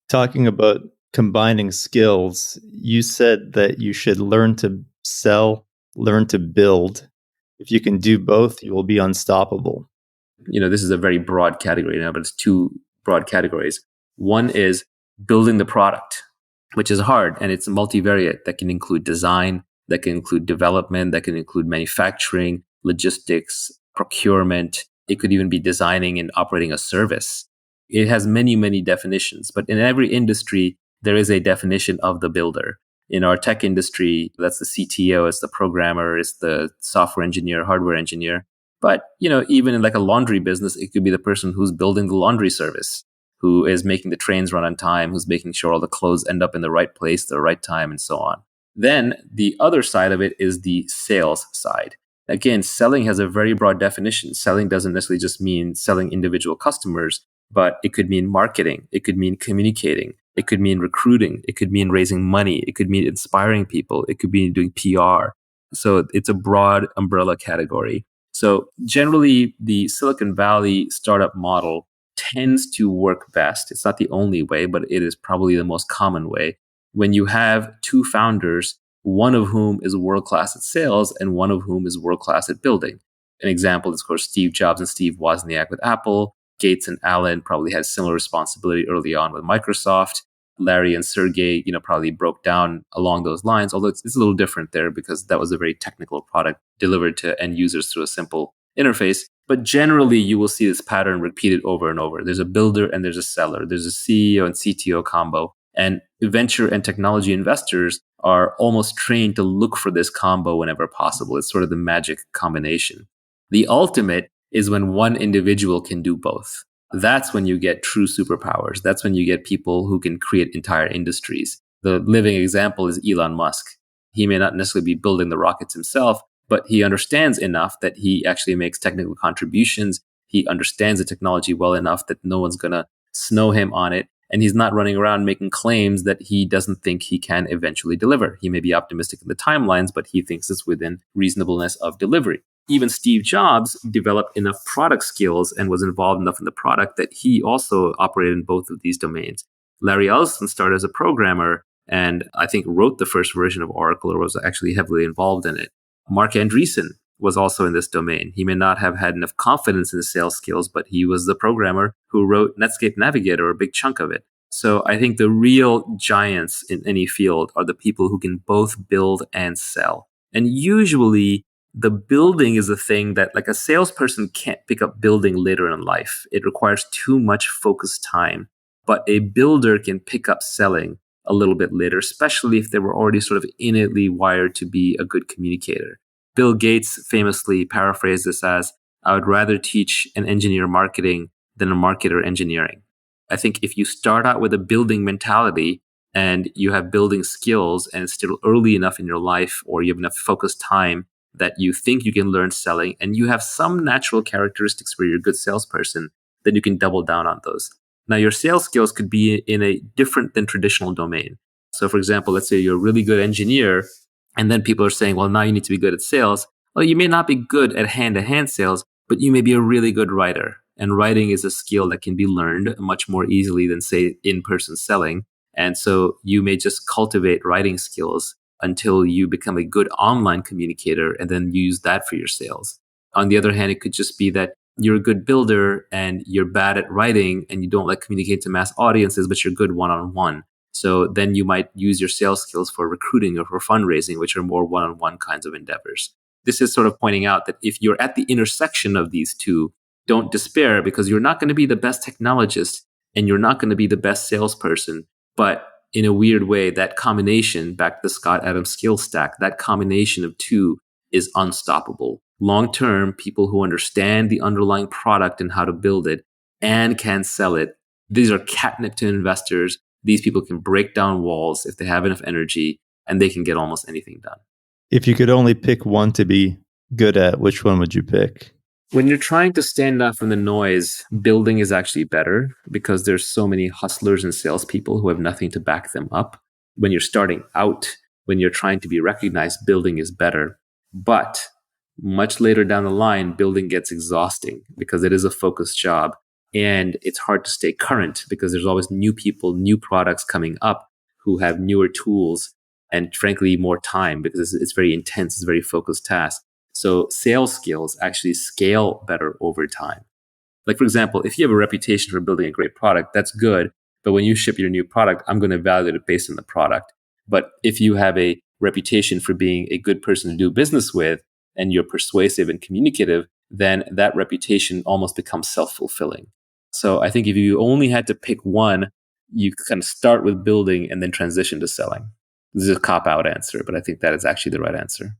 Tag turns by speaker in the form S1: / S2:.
S1: Talking about combining skills, you said that you should learn to sell, learn to build. If you can do both, you will be unstoppable.
S2: This is a very broad category now, but it's two broad categories. One is building the product, which is hard, and it's multivariate. That can include design, that can include development, that can include manufacturing, logistics, procurement. It could even be designing and operating a service. It has many, many definitions, but in every industry, there is a definition of the builder. In our tech industry, that's the CTO, it's the programmer, it's the software engineer, hardware engineer. But, even in like a laundry business, it could be the person who's building the laundry service, who is making the trains run on time, who's making sure all the clothes end up in the right place at the right time, and so on. Then the other side of it is the sales side. Again, selling has a very broad definition. Selling doesn't necessarily just mean selling individual customers, but it could mean marketing. It could mean communicating. It could mean recruiting. It could mean raising money. It could mean inspiring people. It could mean doing PR. So it's a broad umbrella category. So generally, the Silicon Valley startup model tends to work best. It's not the only way, but it is probably the most common way. When you have two founders, one of whom is world-class at sales and one of whom is world-class at building. An example is, of course, Steve Jobs and Steve Wozniak with Apple. Gates and Allen probably had similar responsibility early on with Microsoft. Larry and Sergey, probably broke down along those lines, although it's a little different there because that was a very technical product delivered to end users through a simple interface. But generally, you will see this pattern repeated over and over. There's a builder and there's a seller. There's a CEO and CTO combo. And venture and technology investors are almost trained to look for this combo whenever possible. It's sort of the magic combination. The ultimate is when one individual can do both. That's when you get true superpowers. That's when you get people who can create entire industries. The living example is Elon Musk. He may not necessarily be building the rockets himself, but he understands enough that he actually makes technical contributions. He understands the technology well enough that no one's going to snow him on it. And he's not running around making claims that he doesn't think he can eventually deliver. He may be optimistic in the timelines, but he thinks it's within reasonableness of delivery. Even Steve Jobs developed enough product skills and was involved enough in the product that he also operated in both of these domains. Larry Ellison started as a programmer and I think wrote the first version of Oracle or was actually heavily involved in it. Mark Andreessen was also in this domain. He may not have had enough confidence in his sales skills, but he was the programmer who wrote Netscape Navigator, a big chunk of it. So I think the real giants in any field are the people who can both build and sell. And usually the building is a thing that like a salesperson can't pick up building later in life. It requires too much focused time. But a builder can pick up selling a little bit later, especially if they were already sort of innately wired to be a good communicator. Bill Gates famously paraphrased this as, I would rather teach an engineer marketing than a marketer engineering. I think if you start out with a building mentality and you have building skills and it's still early enough in your life or you have enough focused time that you think you can learn selling and you have some natural characteristics where you're a good salesperson, then you can double down on those. Now, your sales skills could be in a different than traditional domain. So, for example, let's say you're a really good engineer, and then people are saying, well, now you need to be good at sales. Well, you may not be good at hand-to-hand sales, but you may be a really good writer. And writing is a skill that can be learned much more easily than, say, in-person selling. And so you may just cultivate writing skills until you become a good online communicator and then use that for your sales. On the other hand, it could just be that you're a good builder and you're bad at writing and you don't like communicate to mass audiences, but you're good one-on-one. So then you might use your sales skills for recruiting or for fundraising, which are more one-on-one kinds of endeavors. This is sort of pointing out that if you're at the intersection of these two, don't despair because you're not going to be the best technologist and you're not going to be the best salesperson. But in a weird way, that combination, back to the Scott Adams skill stack, that combination of two is unstoppable. Long-term, people who understand the underlying product and how to build it and can sell it, these are catnip to investors. These people can break down walls if they have enough energy and they can get almost anything done.
S1: If you could only pick one to be good at, which one would you pick?
S2: When you're trying to stand out from the noise, building is actually better because there's so many hustlers and salespeople who have nothing to back them up. When you're starting out, when you're trying to be recognized, building is better. But much later down the line, building gets exhausting because it is a focused job. And it's hard to stay current because there's always new people, new products coming up who have newer tools and frankly more time because it's very intense, it's a very focused task. So sales skills actually scale better over time. Like, for example, if you have a reputation for building a great product, that's good. But when you ship your new product, I'm going to evaluate it based on the product. But if you have a reputation for being a good person to do business with and you're persuasive and communicative, then that reputation almost becomes self-fulfilling. So I think if you only had to pick one, you kind of start with building and then transition to selling. This is a cop-out answer, but I think that is actually the right answer.